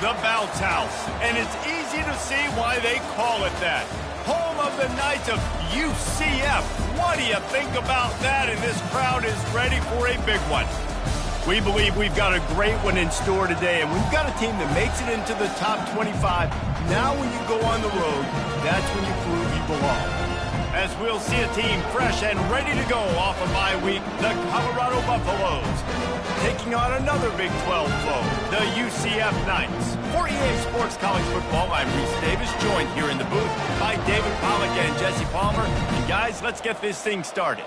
The Bounce House, and it's easy to see why they call it that. Home of the Knights of UCF. What do you think about that? And this crowd is ready for a big one. We believe we've got a great one in store today, and we've got a team that makes it into the top 25. Now when you go on the road, that's when you prove you belong. As we'll see a team fresh and ready to go off a bye week, the Colorado Buffaloes taking on another Big 12 foe, the UCF Knights. For EA Sports College Football, I'm Reese Davis, joined here in the booth by David Pollack and Jesse Palmer. And guys, let's get this thing started.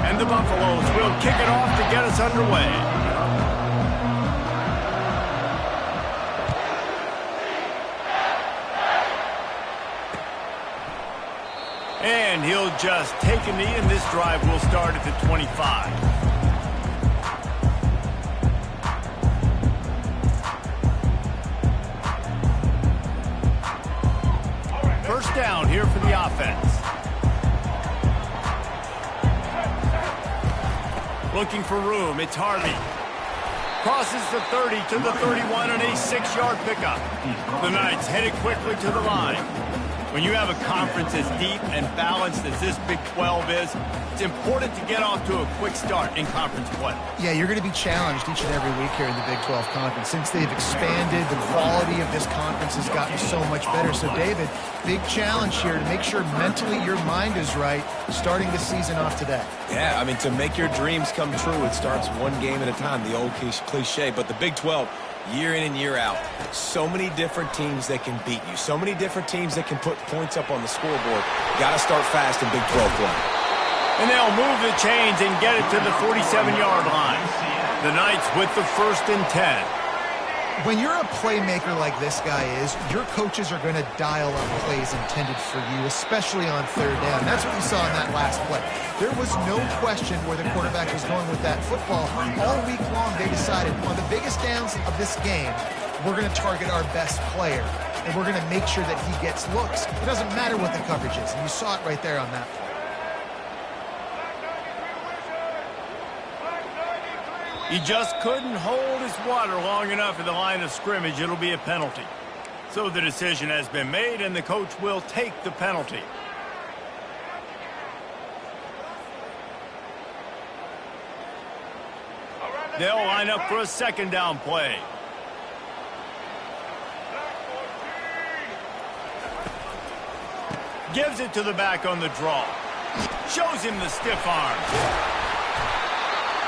And the Buffaloes will kick it off to get us underway. And he'll just take a knee, and this drive will start at the 25. First down here for the offense. Looking for room, it's Harvey. Crosses the 30 to the 31 on a 6-yard pickup. The Knights headed quickly to the line. When you have a conference as deep and balanced as this Big 12 is, it's important to get off to a quick start in conference play. Yeah, you're going to be challenged each and every week here in the Big 12 Conference. Since they've expanded, the quality of this conference has gotten so much better. So, David, big challenge here to make sure mentally your mind is right starting the season off today. Yeah, I mean, to make your dreams come true, it starts one game at a time, the old cliche. But the Big 12, year in and year out, so many different teams that can beat you, so many different teams that can put points up on the scoreboard. Got to start fast in Big 12 play. And they'll move the chains and get it to the 47-yard line. The Knights with the 1st and 10. When you're a playmaker like this guy is, your coaches are going to dial up plays intended for you, especially on 3rd down. That's what you saw in that last play. There was no question where the quarterback was going with that football. All week long, they decided on the biggest downs of this game, we're going to target our best player, and we're going to make sure that he gets looks. It doesn't matter what the coverage is, and you saw it right there on that play. He just couldn't hold his water long enough at the line of scrimmage. It'll be a penalty. So the decision has been made, and the coach will take the penalty. They'll line up for a 2nd down play. Gives it to the back on the draw. Shows him the stiff arm.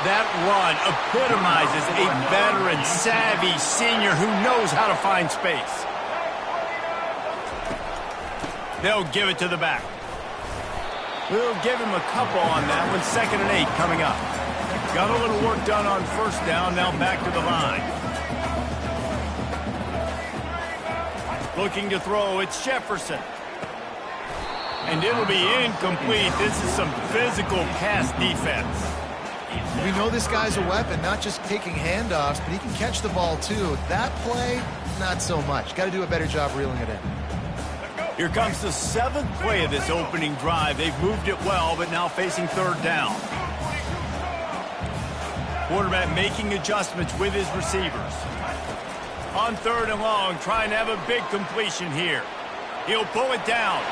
That run epitomizes a veteran, savvy senior who knows how to find space. They'll give it to the back. We'll give him a couple on that one. 2nd and 8 coming up. Got a little work done on 1st down, now back to the line. Looking to throw, it's Jefferson. And it'll be incomplete. This is some physical pass defense. We know this guy's a weapon, not just taking handoffs, but he can catch the ball too. That play, not so much. Got to do a better job reeling it in. Here comes the 7th play of this opening drive. They've moved it well, but now facing 3rd down. Quarterback making adjustments with his receivers. On 3rd and long, trying to have a big completion here. He'll pull it down.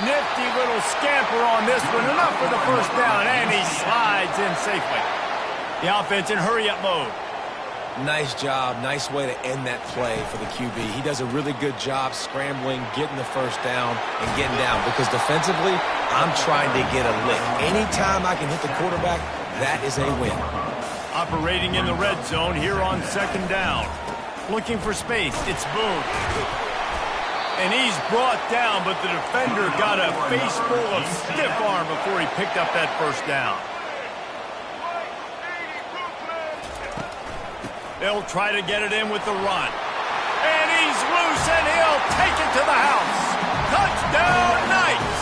Nifty little scamper on this one. Enough for the 1st down, and he slides in safely. The offense in hurry-up mode. Nice job. Nice way to end that play for the QB. He does a really good job scrambling, getting the 1st down, and getting down. Because defensively, I'm trying to get a lick. Anytime I can hit the quarterback, that is a win. Operating in the red zone here on 2nd down. Looking for space. It's Boone. And he's brought down, but the defender got a face full of stiff arm before he picked up that 1st down. They'll try to get it in with the run. And he's loose, and he'll take it to the house. Touchdown, Knights!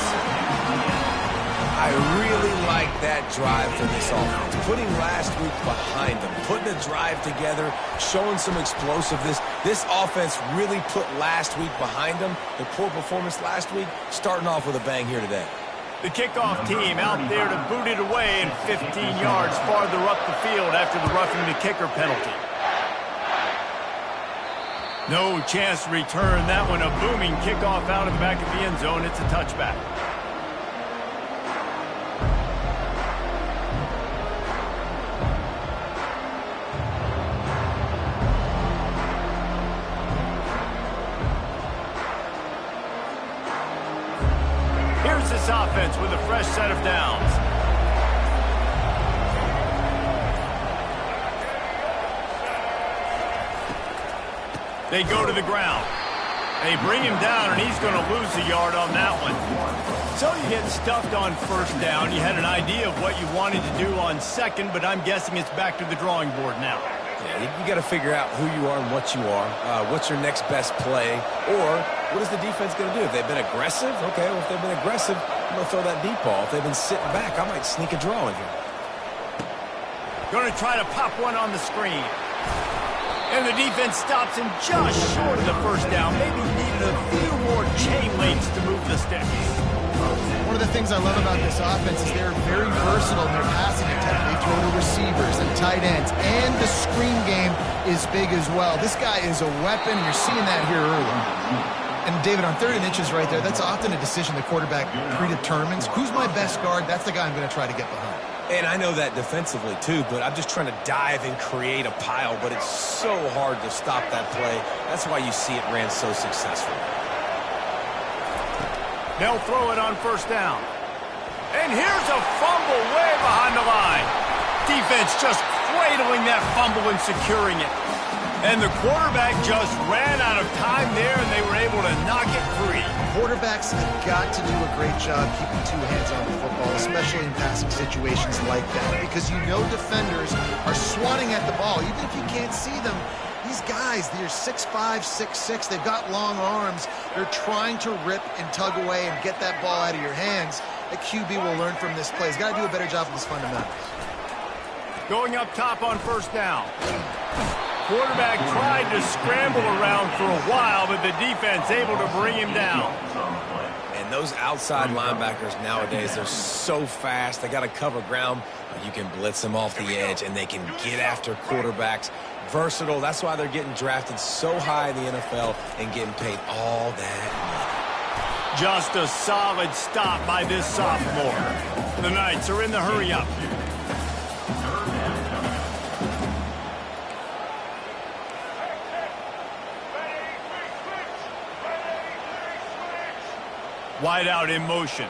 I really like that drive for this offense. Putting last week behind them, putting a drive together, showing some explosiveness. This offense really put last week behind them. The poor performance last week, starting off with a bang here today. The kickoff team out there to boot it away and 15 yards farther up the field after the roughing the kicker penalty. No chance to return that one. A booming kickoff out of the back of the end zone. It's a touchback. Here's this offense with a fresh set of downs. They go to the ground. They bring him down, and he's going to lose a yard on that one. So you get stuffed on first down. You had an idea of what you wanted to do on second, but I'm guessing it's back to the drawing board now. Yeah, you got to figure out who you are and what you are. What's your next best play? Or what is the defense going to do? If they've been aggressive, okay, well, if they've been aggressive, I'm going to throw that deep ball. If they've been sitting back, I might sneak a draw in here. Going to try to pop one on the screen. And the defense stops him just short of the first down. Maybe needed a few more chain links to move the sticks. One of the things I love about this offense is they're very versatile in their passing attack. They throw to receivers and tight ends, and the screen game is big as well. This guy is a weapon. You're seeing that here early. And, David, on 3rd and inches right there, that's often a decision the quarterback predetermines. Who's my best guard? That's the guy I'm going to try to get behind. And I know that defensively, too, but I'm just trying to dive and create a pile, but it's so hard to stop that play. That's why you see it ran so successful. They'll throw it on first down. And here's a fumble way behind the line. Defense just cradling that fumble and securing it. And the quarterback just ran out of time there, and they were able to knock it free. Quarterbacks have got to do a great job keeping two hands on the football, especially in passing situations like that, because you know defenders are swatting at the ball. Even if you can't see them, these guys, they're 6'5", 6'6", they've got long arms. They're trying to rip and tug away and get that ball out of your hands. The QB will learn from this play. He's got to do a better job of his fundamentals. Going up top on first down. Quarterback tried to scramble around for a while, but the defense able to bring him down. And those outside linebackers nowadays, they're so fast. They got to cover ground. You can blitz them off the edge, and they can get after quarterbacks. Versatile. That's why they're getting drafted so high in the NFL and getting paid all that money. Just a solid stop by this sophomore. The Knights are in the hurry-up. Wide out in motion.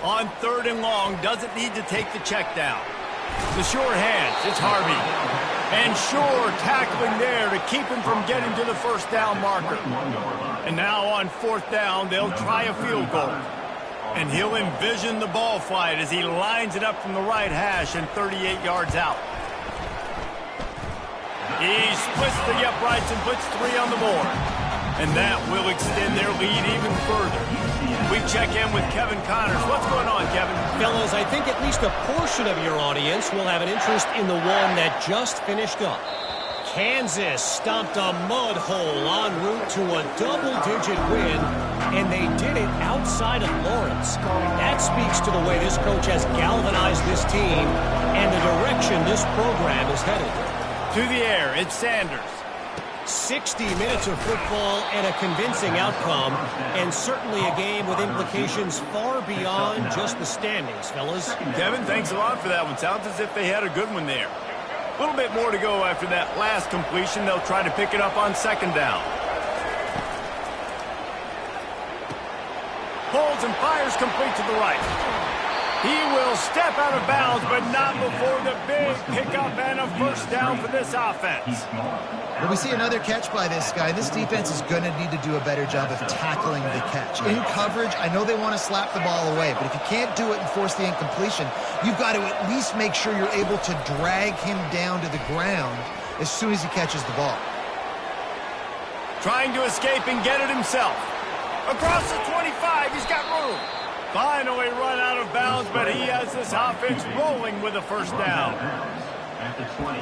On 3rd and long, doesn't need to take the check down. The sure hands, it's Harvey. And Shore tackling there to keep him from getting to the first down marker. And now on 4th down, they'll try a field goal. And he'll envision the ball flight as he lines it up from the right hash and 38 yards out. He splits the uprights and puts 3 on the board. And that will extend their lead even further. We check in with Kevin Connors. What's going on, Kevin? Fellas, I think at least a portion of your audience will have an interest in the one that just finished up. Kansas stomped a mud hole en route to a double-digit win, and they did it outside of Lawrence. That speaks to the way this coach has galvanized this team and the direction this program is headed. To the air, it's Sanders. 60 minutes of football and a convincing outcome, and certainly a game with implications far beyond just the standings, fellas. Kevin, thanks a lot for that one. Sounds as if they had a good one there. A little bit more to go after that last completion. They'll try to pick it up on 2nd down. Holds and fires complete to the right. He will step out of bounds, but not before the big pickup and a first down for this offense. But we see another catch by this guy. This defense is going to need to do a better job of tackling the catch. In coverage, I know they want to slap the ball away, but if you can't do it and force the incompletion, you've got to at least make sure you're able to drag him down to the ground as soon as he catches the ball. Trying to escape and get it himself. Across the 25, he's got room. Finally run out of bounds, but he has this offense rolling with a first down. At the 20.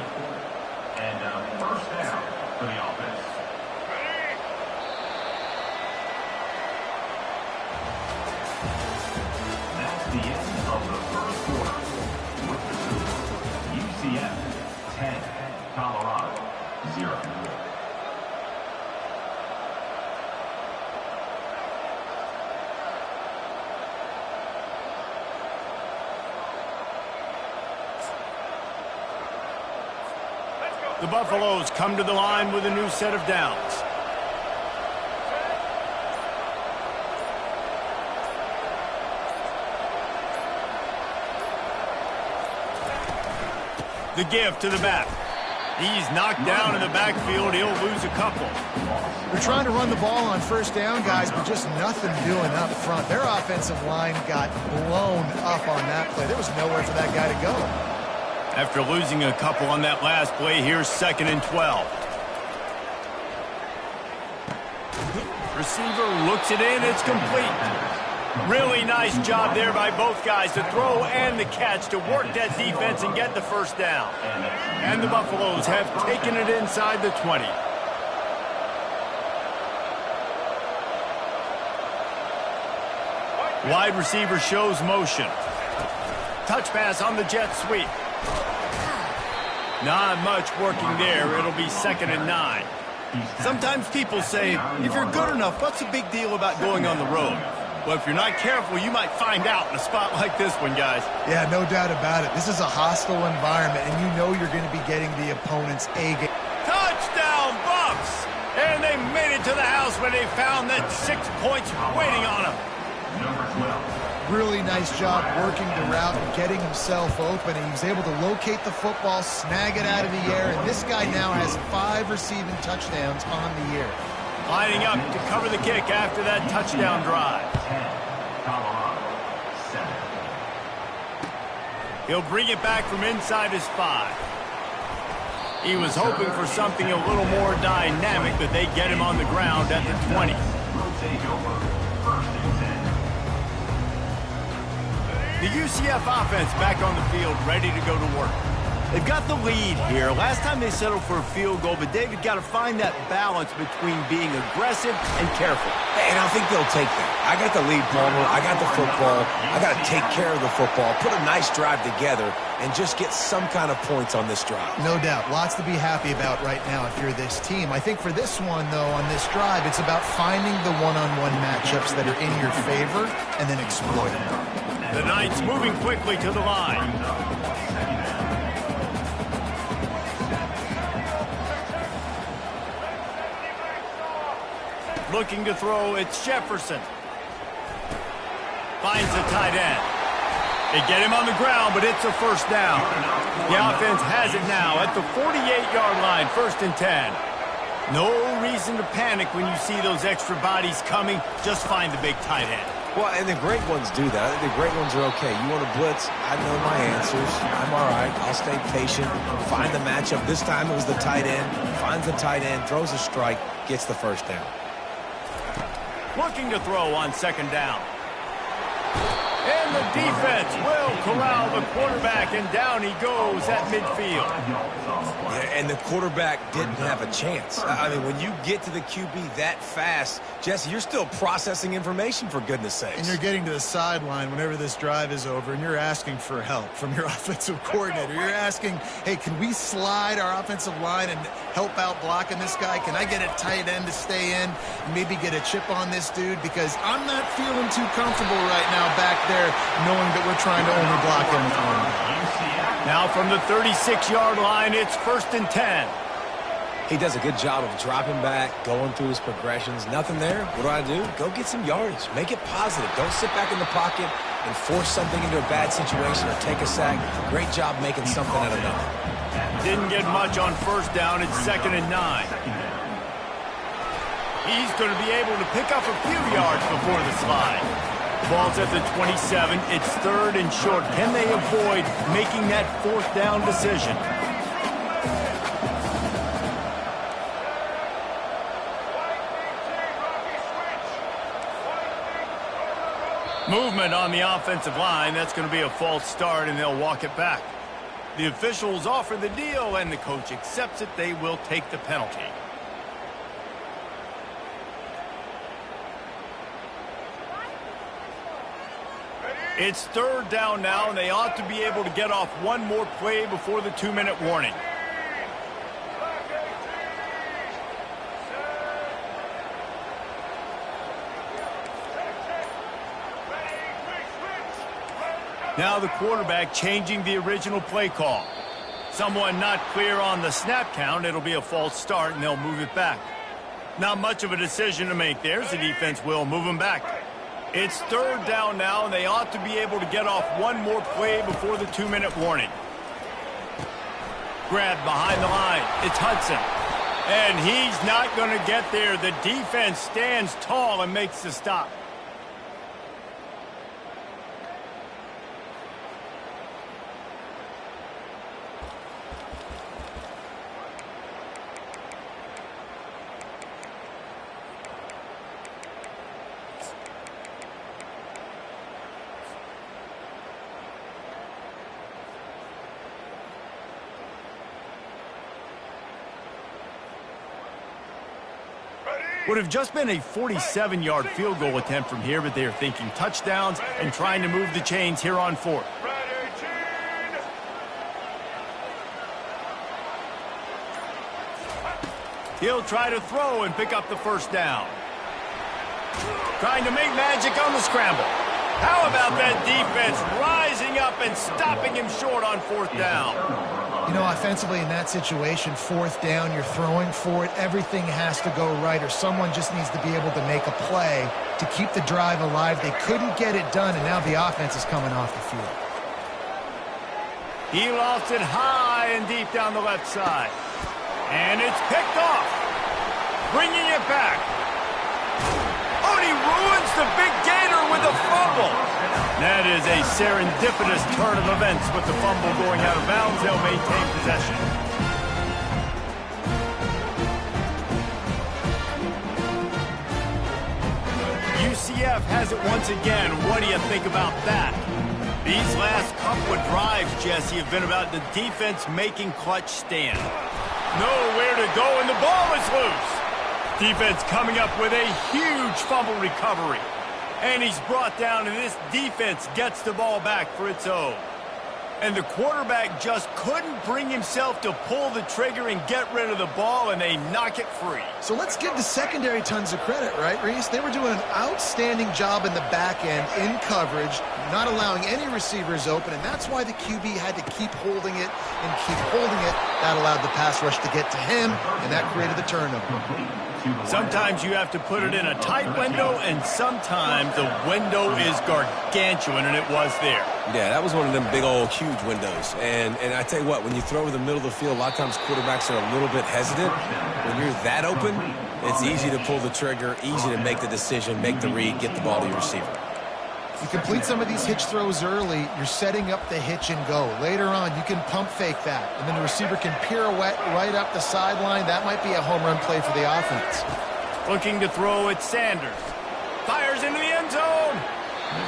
And first down for the offense. the end of the first quarter. With the score, UCF 10, Colorado 0. The Buffaloes come to the line with a new set of downs. The give to the back. He's knocked down in the backfield. He'll lose a couple. They're trying to run the ball on first down, guys, but just nothing doing up front. Their offensive line got blown up on that play. There was nowhere for that guy to go. After losing a couple on that last play, here's 2nd and 12. Receiver looks it in. It's complete. Really nice job there by both guys to throw and the catch to work that defense and get the first down. And the Buffaloes have taken it inside the 20. Wide receiver shows motion. Touch pass on the jet sweep. Not much working there. It'll be 2nd and 9. Sometimes people say, if you're good enough, what's the big deal about going on the road? Well, if you're not careful, you might find out in a spot like this one, guys. Yeah, no doubt about it. This is a hostile environment, and you know you're going to be getting the opponent's A game. Touchdown, Buffs! And they made it to the house when they found that 6 points waiting on them. Number 12. Really nice job working the route and getting himself open. And he was able to locate the football, snag it out of the air, and this guy now has 5 receiving touchdowns on the year. Lining up to cover the kick after that touchdown drive. 10, Colorado 7. He'll bring it back from inside his 5. He was hoping for something a little more dynamic, but they get him on the ground at the 20. Take over. 1st and 10. The UCF offense back on the field, ready to go to work. They've got the lead here. Last time they settled for a field goal, but David got to find that balance between being aggressive and careful. And I think they'll take that. I got the lead, Palmer. I got the football. I got to take care of the football, put a nice drive together, and just get some kind of points on this drive. No doubt. Lots to be happy about right now if you're this team. I think for this one, though, on this drive, it's about finding the one-on-one matchups that are in your favor and then exploiting them. The Knights moving quickly to the line. Looking to throw, it's Jefferson. Finds the tight end. They get him on the ground, but it's a first down. The offense has it now at the 48-yard line, 1st and 10. No reason to panic when you see those extra bodies coming. Just find the big tight end. Well, and the great ones do that. The great ones are okay. You want to blitz? I know my answers. I'm all right. I'll stay patient. Find the matchup. This time it was the tight end. Finds the tight end, throws a strike, gets the first down. Looking to throw on 2nd down. And the defense will corral the quarterback, and down he goes at midfield. Yeah, and the quarterback didn't have a chance. I mean, when you get to the QB that fast, Jesse, you're still processing information, for goodness sakes. And you're getting to the sideline whenever this drive is over, and you're asking for help from your offensive coordinator. You're asking, hey, can we slide our offensive line and help out blocking this guy? Can I get a tight end to stay in and maybe get a chip on this dude? Because I'm not feeling too comfortable right now back there, knowing that we're trying to only block him with one. Now from the 36-yard line, it's 1st and 10. He does a good job of dropping back, going through his progressions. Nothing there. What do? Go get some yardage. Make it positive. Don't sit back in the pocket and force something into a bad situation or take a sack. Great job making something out of nothing. Didn't get much on 1st down. It's 2nd and 9. He's going to be able to pick up a few yards before the slide. Ball's at the 27. It's 3rd and short. Can they avoid making that 4th down decision? Movement on the offensive line. That's going to be a false start, and they'll walk it back. The officials offer the deal, and the coach accepts it. They will take the penalty. It's third down now, and they ought to be able to get off one more play before the 2-minute warning. Now the quarterback changing the original play call. Someone not clear on the snap count. It'll be a false start, and they'll move it back. Not much of a decision to make there, as the defense will move them back. It's third down now, and they ought to be able to get off one more play before the 2-minute warning. Grabbed behind the line. It's Hudson. And he's not going to get there. The defense stands tall and makes the stop. Would have just been a 47-yard field goal attempt from here, but they are thinking touchdowns and trying to move the chains here on fourth. He'll try to throw and pick up the first down. Trying to make magic on the scramble. How about that defense rising up and stopping him short on fourth down? You know, offensively in that situation, fourth down, you're throwing for it. Everything has to go right, or someone just needs to be able to make a play to keep the drive alive. They couldn't get it done, and now the offense is coming off the field. He lost it high and deep down the left side. And it's picked off. Bringing it back. Oh, and he ruins the big gator with a fumble. That is a serendipitous turn of events with the fumble going out of bounds. They'll maintain possession. UCF has it once again. What do you think about that? These last couple of drives, Jesse, have been about the defense making clutch stand. Nowhere to go, and the ball is loose. Defense coming up with a huge fumble recovery. And he's brought down, and this defense gets the ball back for its own. And the quarterback just couldn't bring himself to pull the trigger and get rid of the ball, and they knock it free. So let's give the secondary tons of credit, right, Reese? They were doing an outstanding job in the back end, in coverage, not allowing any receivers open, and that's why the QB had to keep holding it and keep holding it. That allowed the pass rush to get to him, and that created the turnover. Sometimes you have to put it in a tight window, and sometimes the window is gargantuan, and it was there. Yeah, that was one of them big old huge windows. And I tell you what, when you throw over the middle of the field, a lot of times quarterbacks are a little bit hesitant. When you're that open, it's easy to pull the trigger, easy to make the decision, make the read, get the ball to your receiver. You complete some of these hitch throws early, you're setting up the hitch and go. Later on, you can pump fake that, and then the receiver can pirouette right up the sideline. That might be a home run play for the offense. Looking to throw at Sanders. Fires into the end zone.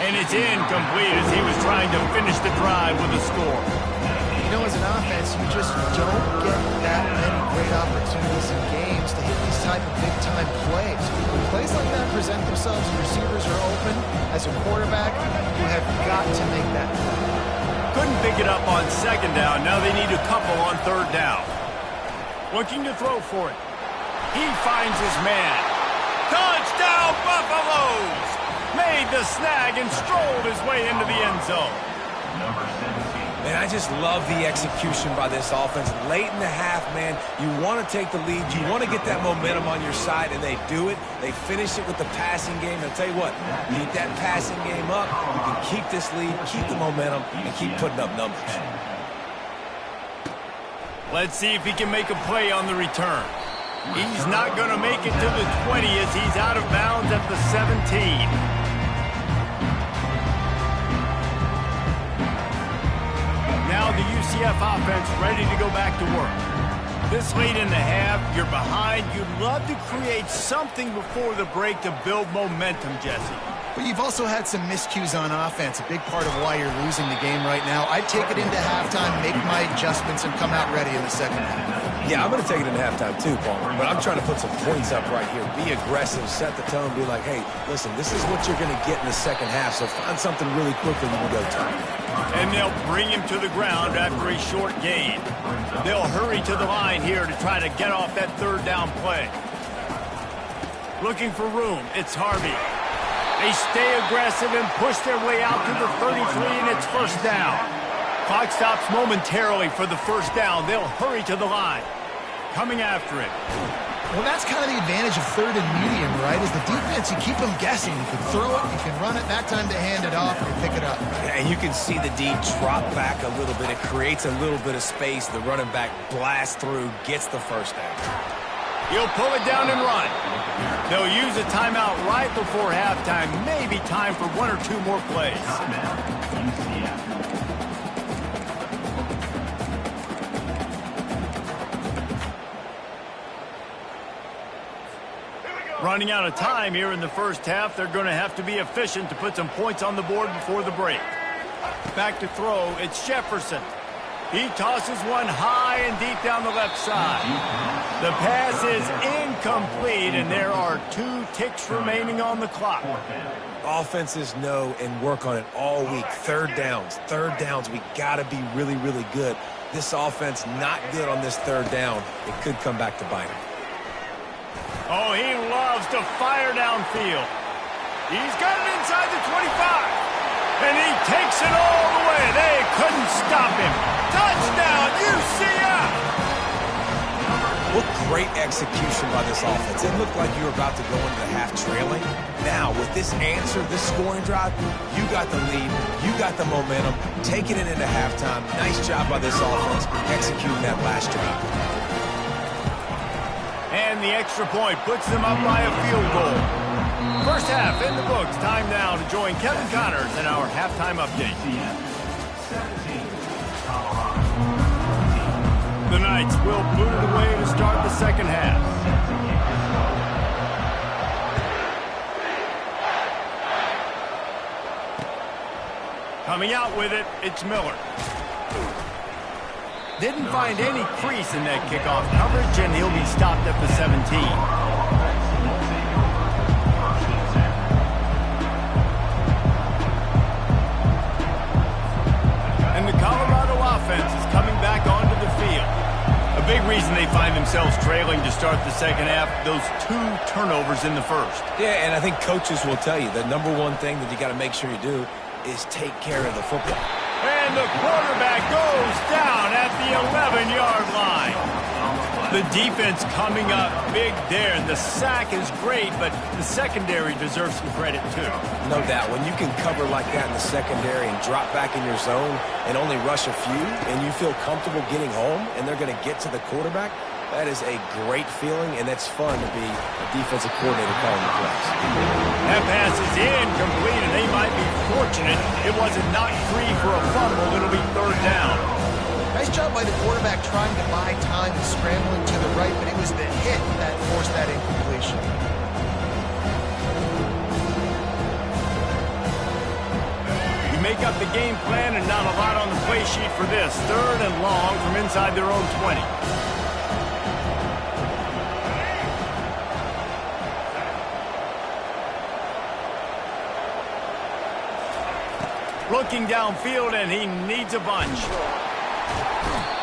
And it's incomplete as he was trying to finish the drive with a score. You know, as an offense, you just don't get that many great opportunities in games to hit these type of big-time plays. When plays like that present themselves and receivers are open, as a quarterback, you have got to make that play. Couldn't pick it up on second down. Now they need a couple on third down. Looking to throw for it. He finds his man. Touchdown, Buffaloes! Made the snag and strolled his way into the end zone. Number 17. Man, I just love the execution by this offense. Late in the half, man, you want to take the lead. You want to get that momentum on your side, and they do it. They finish it with the passing game. I'll tell you what, keep that passing game up. You can keep this lead, keep the momentum, and keep putting up numbers. Let's see if he can make a play on the return. He's not going to make it to the 20 as he's out of bounds at the 17. Now the UCF offense ready to go back to work. This late in the half, you're behind. You'd love to create something before the break to build momentum, Jesse. But you've also had some miscues on offense, a big part of why you're losing the game right now. I'd take it into halftime, make my adjustments, and come out ready in the second half. Yeah, I'm going to take it into halftime too, Palmer, but I'm trying to put some points up right here. Be aggressive, set the tone, be like, hey, listen, this is what you're going to get in the second half, so find something really quickly you can go to. And they'll bring him to the ground after a short gain. They'll hurry to the line here to try to get off that third down play. Looking for room, it's Harvey. They stay aggressive and push their way out to the 33, and it's first down. Clock stops momentarily for the first down. They'll hurry to the line. Coming after it. Well, that's kind of the advantage of third and medium, right? Is the defense, you keep them guessing. You can throw it, you can run it, that time to hand it off and pick it up. And you can see the D drop back a little bit. It creates a little bit of space. The running back blasts through, gets the first down. He'll pull it down and run. They'll use a timeout right before halftime. Maybe time for one or two more plays. Running out of time here in the first half. They're going to have to be efficient to put some points on the board before the break. Back to throw. It's Jefferson. He tosses one high and deep down the left side. The pass is incomplete, and there are 2 ticks remaining on the clock. Offenses know and work on it all week. Third downs. We got to be really, really good. This offense not good on this third down. It could come back to bite him. Oh, he loves to fire downfield. He's got it inside the 25. And he takes it all the way. They couldn't stop him. Touchdown, UCF! What great execution by this offense. It looked like you were about to go into the half trailing. Now, with this answer, this scoring drive, you got the lead, you got the momentum, taking it into halftime. Nice job by this offense executing that last drive. And the extra point puts them up by a field goal. First half in the books. Time now to join Kevin Connors in our halftime update. The Knights will boot it away to start the second half. Coming out with it, it's Miller. Didn't find any crease in that kickoff coverage, and he'll be stopped at the 17. Offense is coming back onto the field. A big reason they find themselves trailing to start the second half, those 2 turnovers in the first. Yeah, and I think coaches will tell you the number one thing that you got to make sure you do is take care of the football. And the quarterback goes down at the 11-yard line. The defense coming up big there. The sack is great, but the secondary deserves some credit too. No doubt. When you can cover like that in the secondary and drop back in your zone and only rush a few, and you feel comfortable getting home, and they're going to get to the quarterback, that is a great feeling, and that's fun to be a defensive coordinator calling the plays. That pass is incomplete, and they might be fortunate it wasn't knocked free for a fumble. It'll be third down. Nice job by the quarterback trying to buy time and scrambling to the right, but it was the hit that forced that incompletion. You make up the game plan and not a lot on the play sheet for this. Third and long from inside their own 20. Looking downfield, and he needs a bunch.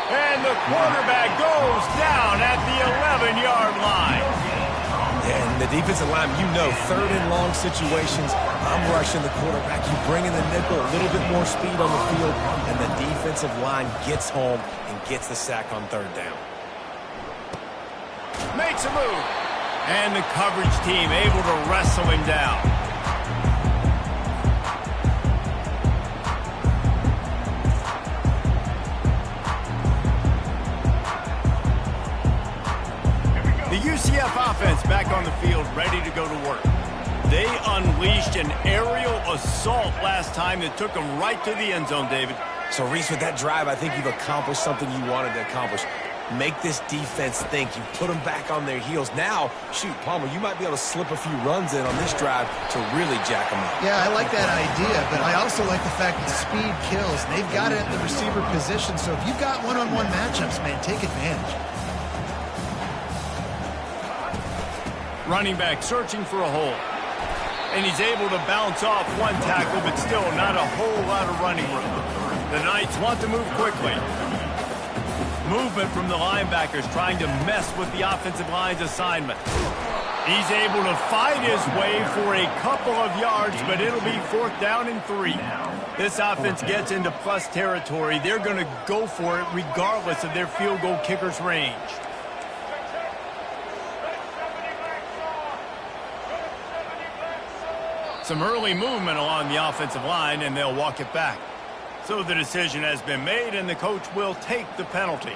And the quarterback goes down at the 11-yard line. And the defensive line, you know, third and long situations, I'm rushing the quarterback. You bring in the nickel, a little bit more speed on the field, and the defensive line gets home and gets the sack on third down. Makes a move. And the coverage team able to wrestle him down. The UCF offense back on the field, ready to go to work. They unleashed an aerial assault last time that took them right to the end zone, David. So, Reese, with that drive, I think you've accomplished something you wanted to accomplish. Make this defense think. You put them back on their heels. Now, shoot, Palmer, you might be able to slip a few runs in on this drive to really jack them up. Yeah, I like that idea, but I also like the fact that speed kills. They've got it at the receiver position, so if you've got one-on-one matchups, man, take advantage. Running back searching for a hole. And he's able to bounce off one tackle, but still not a whole lot of running room. The Knights want to move quickly. Movement from the linebackers trying to mess with the offensive line's assignment. He's able to fight his way for a couple of yards, but it'll be 4th down and 3. This offense gets into plus territory. They're going to go for it regardless of their field goal kicker's range. Some early movement along the offensive line, and they'll walk it back. So the decision has been made, and the coach will take the penalty.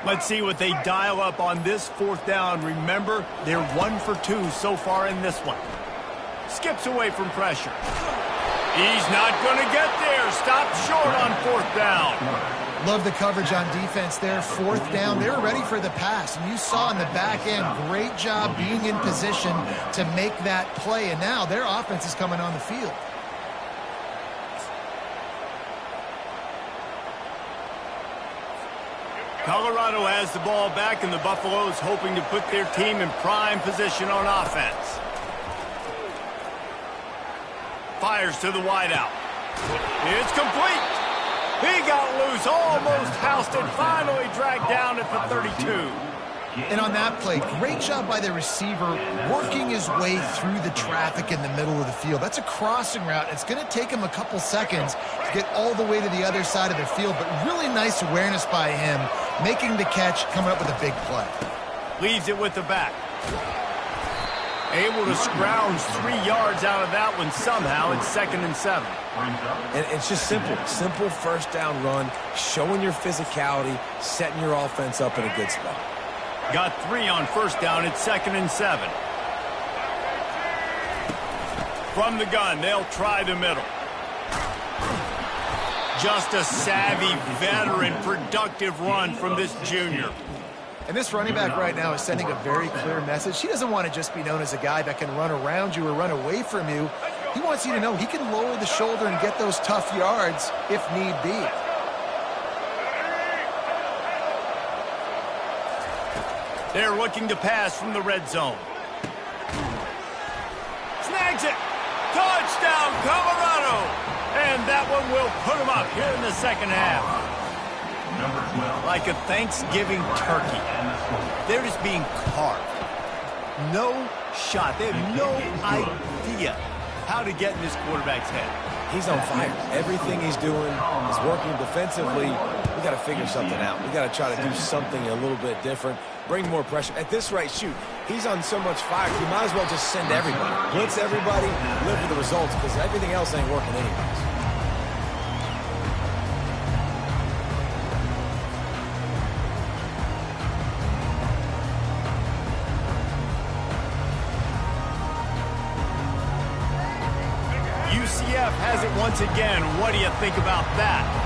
Let's see what they dial up on this 4th down. Remember, they're 1 for 2 so far in this one. Skips away from pressure. He's not going to get there. Stopped short on 4th down. Love the coverage on defense there. 4th down. They were ready for the pass. And you saw in the back end, great job being in position to make that play. And now their offense is coming on the field. Colorado has the ball back, and the Buffaloes hoping to put their team in prime position on offense. Fires to the wideout. It's complete. He got loose, almost housed it, finally dragged down at the 32. And on that play, great job by the receiver working his way through the traffic in the middle of the field. That's a crossing route. It's going to take him a couple seconds to get all the way to the other side of the field, but really nice awareness by him, making the catch, coming up with a big play. Leaves it with the back. Able to scrounge 3 yards out of that one somehow. It's 2nd and 7. And it's just simple. Simple 1st down run, showing your physicality, setting your offense up in a good spot. Got 3 on 1st down. It's 2nd and 7. From the gun, they'll try the middle. Just a savvy, veteran, productive run from this junior. And this running back right now is sending a very clear message. He doesn't want to just be known as a guy that can run around you or run away from you. He wants you to know he can lower the shoulder and get those tough yards if need be. They're looking to pass from the red zone. Snags it. Touchdown, Colorado. And that one will put them up here in the 2nd half. Like a Thanksgiving turkey. They're just being carved. No shot. They have no idea how to get in this quarterback's head. He's on fire. Everything he's doing is working defensively. We got to figure something out. We got to try to do something a little bit different. Bring more pressure. At this rate, shoot, he's on so much fire, you might as well just send everybody. Blitz everybody, live for the results, because everything else ain't working anyways. UCF has it once again. What do you think about that?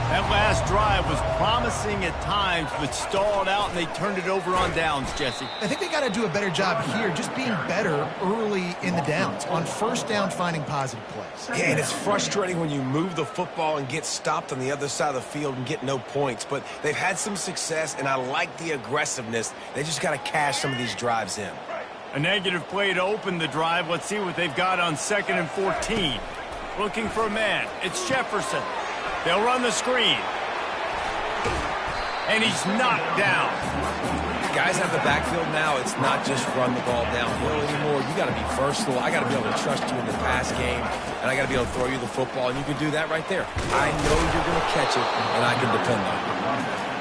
That last drive was promising at times, but stalled out, and they turned it over on downs, Jesse. I think they got to do a better job here, just being better early in the downs, on 1st down, finding positive plays. Yeah, and it's frustrating when you move the football and get stopped on the other side of the field and get no points, but they've had some success, and I like the aggressiveness. They just got to cash some of these drives in. A negative play to open the drive. Let's see what they've got on 2nd and 14. Looking for a man. It's Jefferson. They'll run the screen. And he's knocked down. Guys have the backfield now. It's not just run the ball downhill anymore. You got to be versatile. I got to be able to trust you in the pass game, and I got to be able to throw you the football, and you can do that right there. I know you're going to catch it, and I can depend on you.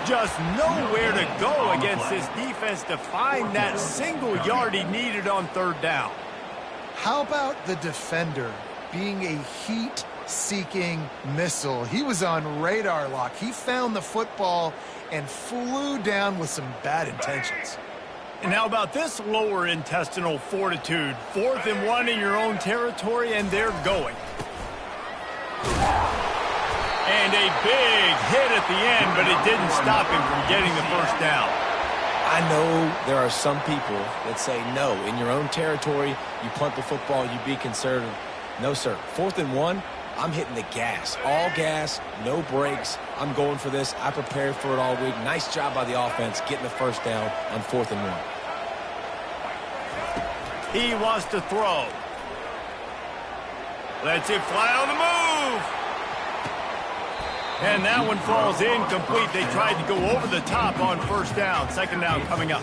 Just nowhere to go against this defense to find that single yard he needed on 3rd down. How about the defender being a heat-seeking missile? He was on radar lock. He found the football and flew down with some bad intentions. And how about this lower intestinal fortitude? 4th and 1 in your own territory, and they're going. And a big hit at the end, but it didn't stop him from getting the first down. I know there are some people that say, no, in your own territory, you punt the football, you be conservative. No, sir. 4th and 1, I'm hitting the gas. All gas, no brakes. I'm going for this. I prepared for it all week. Nice job by the offense getting the first down on 4th and 1. He wants to throw. Lets it fly on the move. And that one falls incomplete. They tried to go over the top on first down. 2nd down coming up.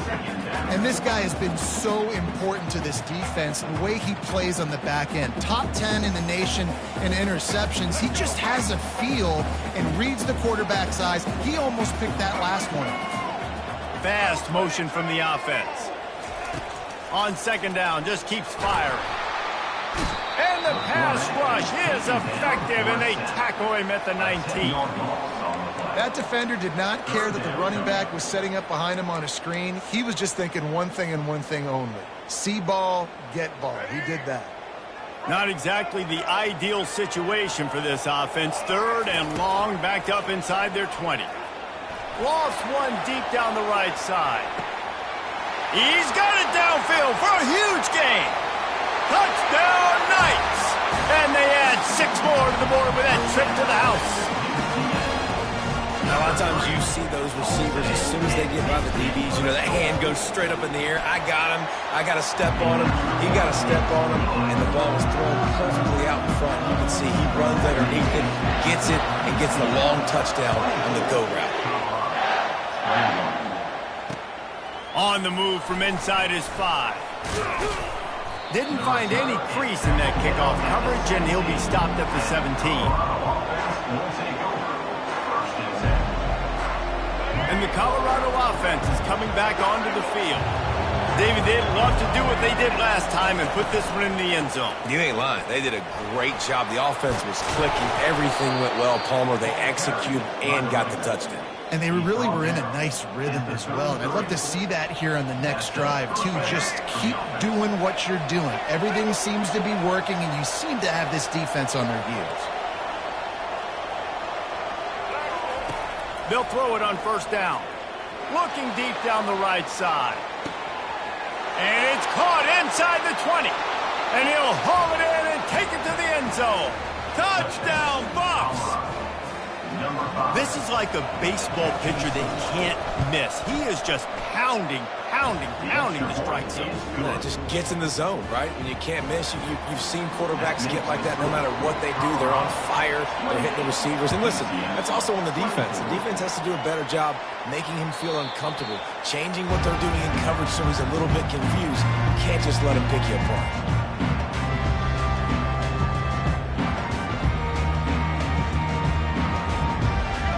And this guy has been so important to this defense, the way he plays on the back end. Top 10 in the nation in interceptions. He just has a feel and reads the quarterback's eyes. He almost picked that last one up. Fast motion from the offense. On 2nd down, just keeps firing. And the pass rush is effective, and they tackle him at the 19. That defender did not care that the running back was setting up behind him on a screen. He was just thinking one thing and one thing only. See ball, get ball. He did that. Not exactly the ideal situation for this offense. 3rd and long, backed up inside their 20. Lost one deep down the right side. He's got it downfield for a huge gain. Touchdown, Knights! And they add 6 more to the board with that trip to the house. Now, a lot of times you see those receivers, as soon as they get by the DBs, you know, that hand goes straight up in the air. I got him. I got to step on him. He got to step on him. And the ball was thrown perfectly out in front. You can see he runs underneath it, gets it, and gets the long touchdown on the go route. On the move from inside his 5. Didn't find any crease in that kickoff coverage, and he'll be stopped at the 17. And the Colorado offense is coming back onto the field. David, they'd love to do what they did last time and put this one in the end zone. You ain't lying. They did a great job. The offense was clicking. Everything went well. Palmer, they executed and got the touchdown. And they really were in a nice rhythm as well. And I'd love to see that here on the next drive, too. Just keep doing what you're doing. Everything seems to be working, and you seem to have this defense on their heels. They'll throw it on first down. Looking deep down the right side. And it's caught inside the 20. And he'll haul it in and take it to the end zone. Touchdown, Bucs! This is like a baseball pitcher that you can't miss. He is just pounding the strike zone. Yeah, it just gets in the zone, right? When you can't miss, you've seen quarterbacks get like that no matter what they do. They're on fire. They're hitting the receivers. And listen, that's also on the defense. The defense has to do a better job making him feel uncomfortable, changing what they're doing in coverage so he's a little bit confused. You can't just let him pick you apart.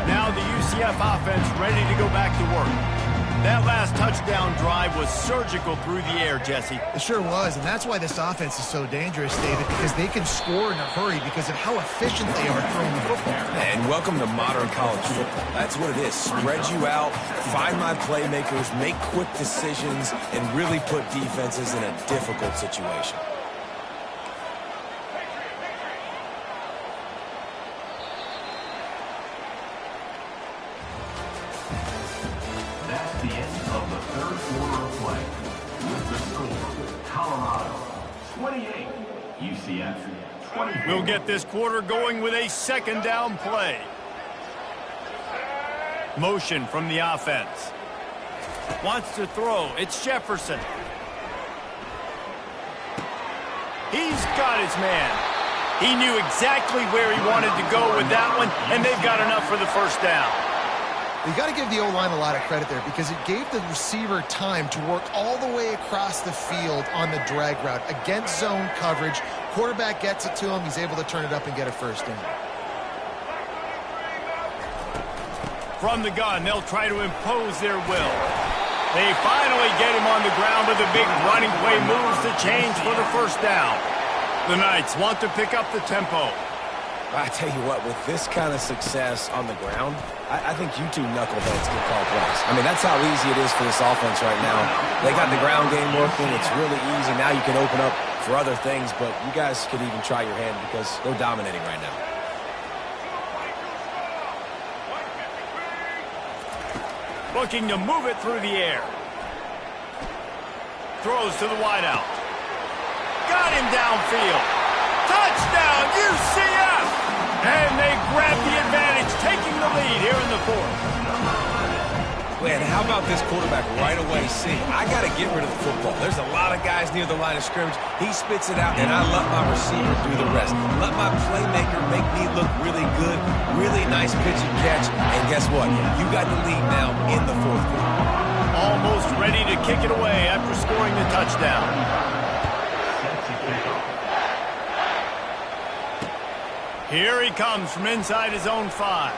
Now the UCF offense ready to go back to work. That last touchdown drive was surgical through the air, Jesse. It sure was, and that's why this offense is so dangerous, David, because they can score in a hurry because of how efficient they are throwing the football. And welcome to modern college football. That's what it is. Spread you out, find my playmakers, make quick decisions, and really put defenses in a difficult situation. That's the end of the 3rd quarter of play. With the score, Colorado 28, UCF 20. We'll get this quarter going with a 2nd down play. Motion from the offense. Wants to throw. It's Jefferson. He's got his man. He knew exactly where he wanted to go with that one, and they've got enough for the first down. You got to give the O-line a lot of credit there because it gave the receiver time to work all the way across the field on the drag route against zone coverage. Quarterback gets it to him. He's able to turn it up and get a first down. From the gun, they'll try to impose their will. They finally get him on the ground with a big running play moves to change for the first down. The Knights want to pick up the tempo. I tell you what, with this kind of success on the ground, I think you two knuckleheads can call plays. I mean, that's how easy it is for this offense right now. They got the ground game working. It's really easy. Now you can open up for other things, but you guys could even try your hand because they're dominating right now. Looking to move it through the air. Throws to the wideout. Got him downfield. Touchdown, UCF! And they grab the advantage, taking the lead here in the fourth. Man, how about this quarterback right away? See, I got to get rid of the football. There's a lot of guys near the line of scrimmage. He spits it out, and I let my receiver do the rest. Let my playmaker make me look really good. Really nice pitch and catch. And guess what? You got the lead now in the fourth quarter. Almost ready to kick it away after scoring the touchdown. Here he comes from inside his own 5.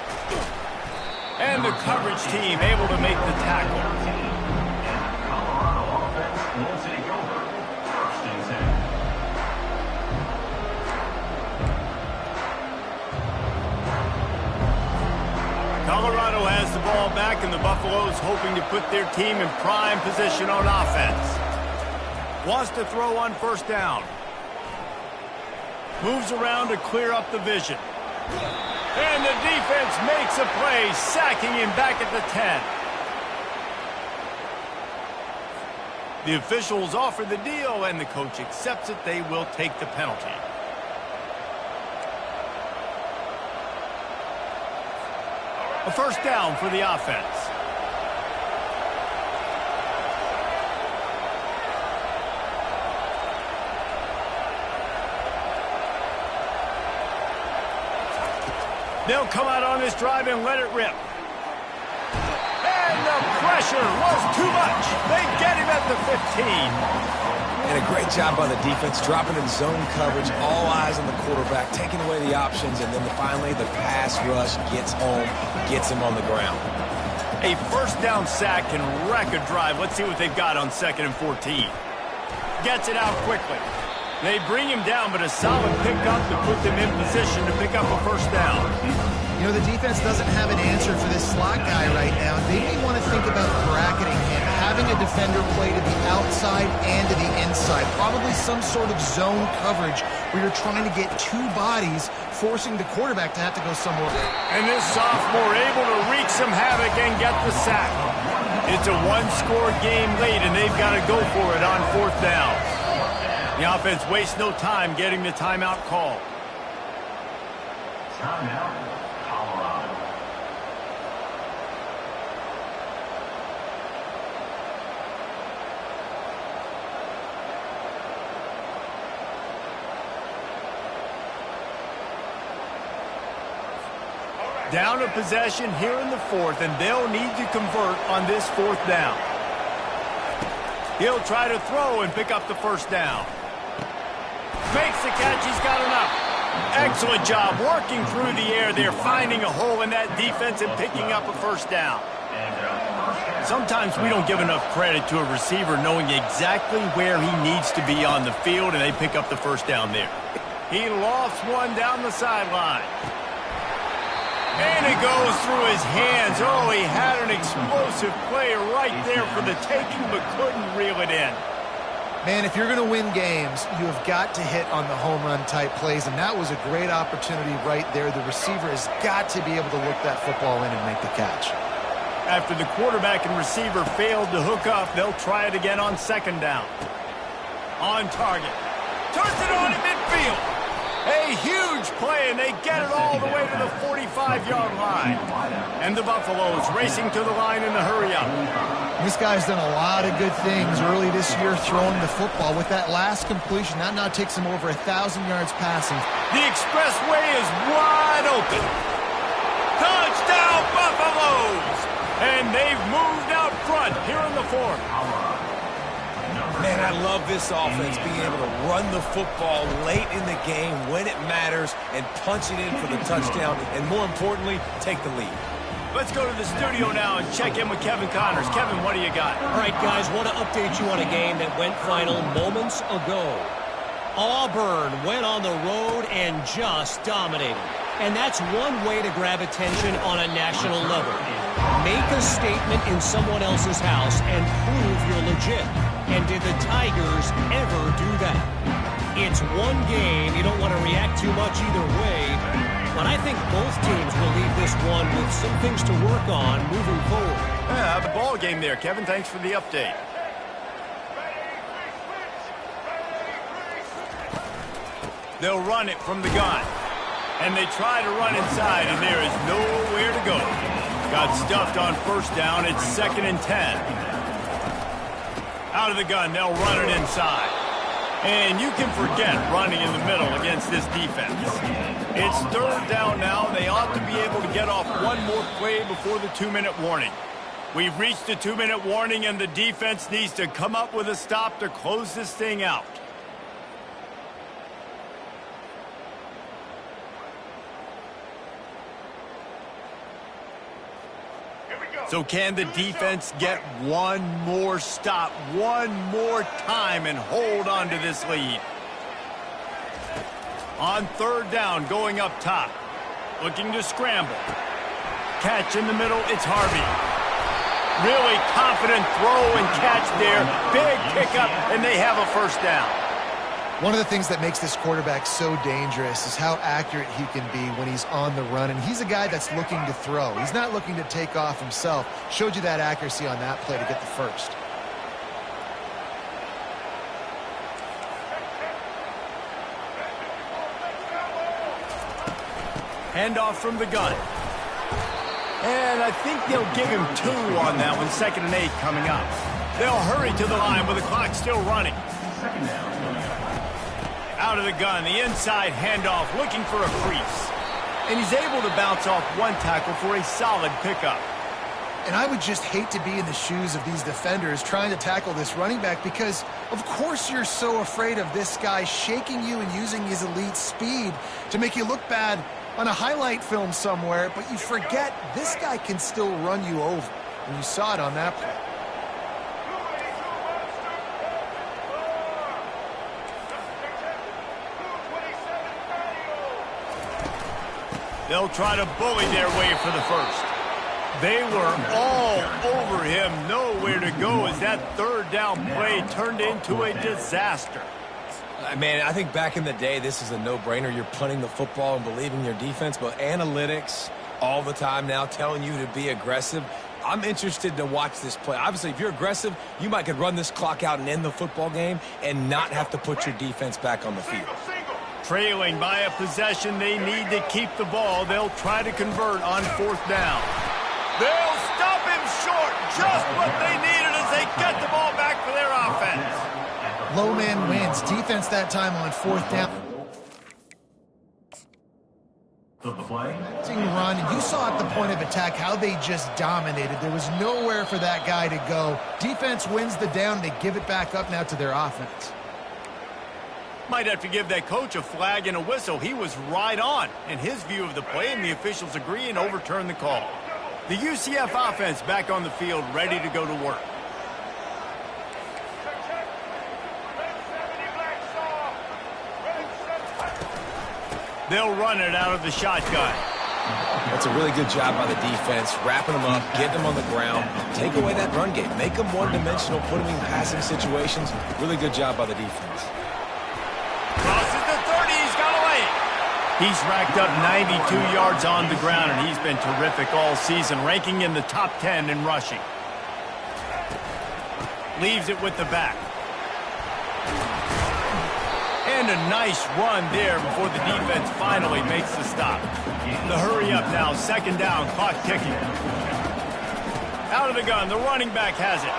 And the coverage team able to make the tackle. Colorado offense will take over. 1st and 10. Colorado has the ball back, and the Buffaloes hoping to put their team in prime position on offense. Wants to throw on 1st down. Moves around to clear up the vision. And the defense makes a play, sacking him back at the 10. The officials offer the deal, and the coach accepts it. They will take the penalty. A 1st down for the offense. They'll come out on this drive and let it rip. And the pressure was too much. They get him at the 15. And a great job by the defense, dropping in zone coverage, all eyes on the quarterback, taking away the options, and then finally the pass rush gets home, gets him on the ground. A 1st down sack can wreck a drive. Let's see what they've got on 2nd and 14. Gets it out quickly. They bring him down, but a solid pickup to put them in position to pick up a 1st down. You know, the defense doesn't have an answer for this slot guy right now. They may want to think about bracketing him, having a defender play to the outside and to the inside. Probably some sort of zone coverage where you're trying to get 2 bodies, forcing the quarterback to have to go somewhere. And this sophomore able to wreak some havoc and get the sack. It's a 1-score game late, and they've got to go for it on 4th down. The offense wastes no time getting the timeout call. Timeout, Colorado. Down to possession here in the 4th, and they'll need to convert on this 4th down. He'll try to throw and pick up the 1st down. Makes the catch. He's got enough. Excellent job working through the air there, finding a hole in that defense and picking up a 1st down. Sometimes we don't give enough credit to a receiver knowing exactly where he needs to be on the field, and they pick up the 1st down there. He lofts one down the sideline. And it goes through his hands. Oh, he had an explosive play right there for the taking, but couldn't reel it in. Man, if you're going to win games, you have got to hit on the home run type plays, and that was a great opportunity right there. The receiver has got to be able to look that football in and make the catch. After the quarterback and receiver failed to hook up, they'll try it again on 2nd down. On target. Turns it on in midfield. A huge play, and they get it all the way to the 45-yard line. And the Buffaloes racing to the line in the hurry-up. This guy's done a lot of good things early this year throwing the football. With that last completion, that now takes him over 1,000 yards passing. The expressway is wide open. Touchdown, Buffaloes! And they've moved out front here in the 4th. Man, I love this offense, being able to run the football late in the game when it matters and punch it in for the touchdown, and more importantly, take the lead. Let's go to the studio now and check in with Kevin Connors. Kevin, what do you got? All right, guys, want to update you on a game that went final moments ago. Auburn went on the road and just dominated. And that's one way to grab attention on a national level. Make a statement in someone else's house and prove you're legit. And did the Tigers ever do that? It's one game. You don't want to react too much either way. But I think both teams will leave this one with some things to work on moving forward. Yeah, the ball game there, Kevin. Thanks for the update. They'll run it from the gun. And they try to run inside, and there is nowhere to go. Got stuffed on first down. It's 2nd and 10. Out of the gun, they'll run it inside. And you can forget running in the middle against this defense. It's 3rd down now. They ought to be able to get off one more play before the 2-minute warning. We've reached the 2-minute warning, and the defense needs to come up with a stop to close this thing out. So can the defense get one more stop, one more time, and hold on to this lead? On 3rd down, going up top. Looking to scramble. Catch in the middle, it's Harvey. Really confident throw and catch there. Big pickup, and they have a 1st down. One of the things that makes this quarterback so dangerous is how accurate he can be when he's on the run. And he's a guy that's looking to throw. He's not looking to take off himself. Showed you that accuracy on that play to get the 1st. Handoff from the gun. And I think they'll give him 2 on that one. 2nd and 8 coming up. They'll hurry to the line with the clock still running. 2nd down. Out of the gun, the inside handoff, looking for a crease. And he's able to bounce off one tackle for a solid pickup. And I would just hate to be in the shoes of these defenders trying to tackle this running back because, of course, you're so afraid of this guy shaking you and using his elite speed to make you look bad on a highlight film somewhere, but you forget this guy can still run you over. And you saw it on that play. They'll try to bully their way for the 1st. They were all over him. Nowhere to go as that 3rd down play turned into a disaster. Man, I think back in the day, this is a no-brainer. You're punting the football and believing your defense, but analytics all the time now telling you to be aggressive. I'm interested to watch this play. Obviously, if you're aggressive, you might could run this clock out and end the football game and not have to put your defense back on the field. Trailing by a possession, they need to keep the ball. They'll try to convert on 4th down. They'll stop him short. Just what they needed as they get the ball back for their offense. Low man wins. Defense that time on 4th down. The play. Run, and you saw at the point of attack how they just dominated. There was nowhere for that guy to go. Defense wins the down. They give it back up now to their offense. Might have to give that coach a flag and a whistle. He was right on in his view of the play, and the officials agree and overturn the call. The UCF offense back on the field, ready to go to work. They'll run it out of the shotgun. That's a really good job by the defense, wrapping them up, getting them on the ground, take away that run game, make them one-dimensional, put them in passing situations. Really good job by the defense. Crosses the 30, he's got away. He's racked up 92 yards on the ground, and he's been terrific all season, ranking in the top 10 in rushing. Leaves it with the back. And a nice run there before the defense finally makes the stop. The hurry up now, 2nd down, clock ticking. Out of the gun, the running back has it.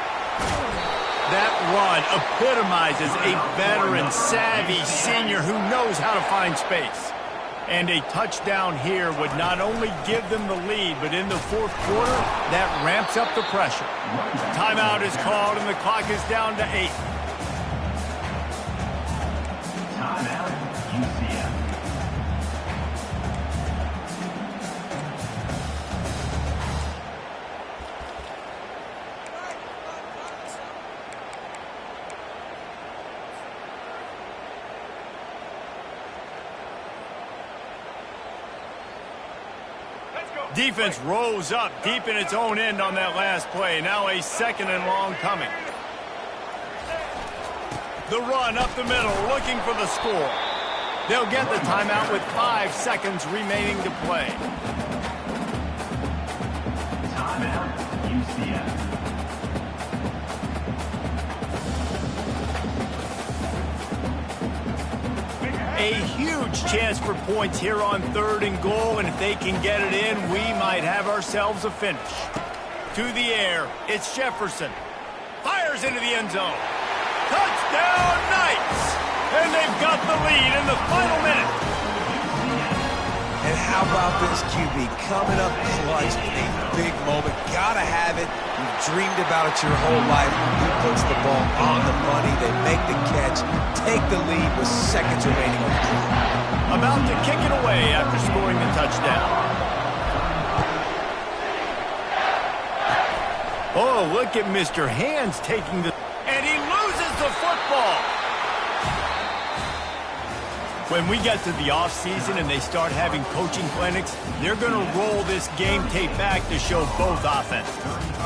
That run epitomizes a veteran, savvy senior who knows how to find space. And a touchdown here would not only give them the lead, but in the 4th quarter, that ramps up the pressure. Timeout is called, and the clock is down to 8. Timeout, UCF. Defense rose up deep in its own end on that last play. Now a 2nd and long coming. The run up the middle, looking for the score. They'll get the timeout with 5 seconds remaining to play. Timeout, UCF. A huge chance for points here on 3rd and goal, and if they can get it in, we might have ourselves a finish. To the air, it's Jefferson. Fires into the end zone. Touchdown, Knights! And they've got the lead in the final minute. And how about this QB coming up clutch in a big moment? Gotta have it. You've dreamed about it your whole life. He puts the ball on the money. They make the catch, take the lead with seconds remaining on the clock. About to kick it away after scoring the touchdown. Oh, look at Mr. Hands taking the... And he loses the football. When we get to the offseason and they start having coaching clinics, they're going to roll this game tape back to show both offenses.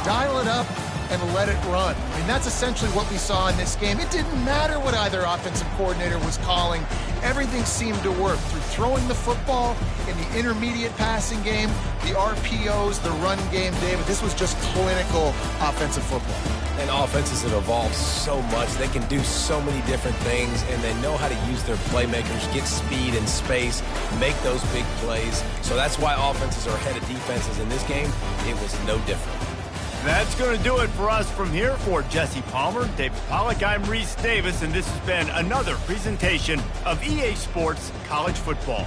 Dial it up and let it run. I mean, that's essentially what we saw in this game. It didn't matter what either offensive coordinator was calling. Everything seemed to work through throwing the football in the intermediate passing game, the RPOs, the run game, David. This was just clinical offensive football. And offenses have evolved so much. They can do so many different things, and they know how to use their playmakers, get speed and space, make those big plays. So that's why offenses are ahead of defenses. In this game, it was no different. That's going to do it for us from here. For Jesse Palmer, David Pollack, I'm Reese Davis, and this has been another presentation of EA Sports College Football.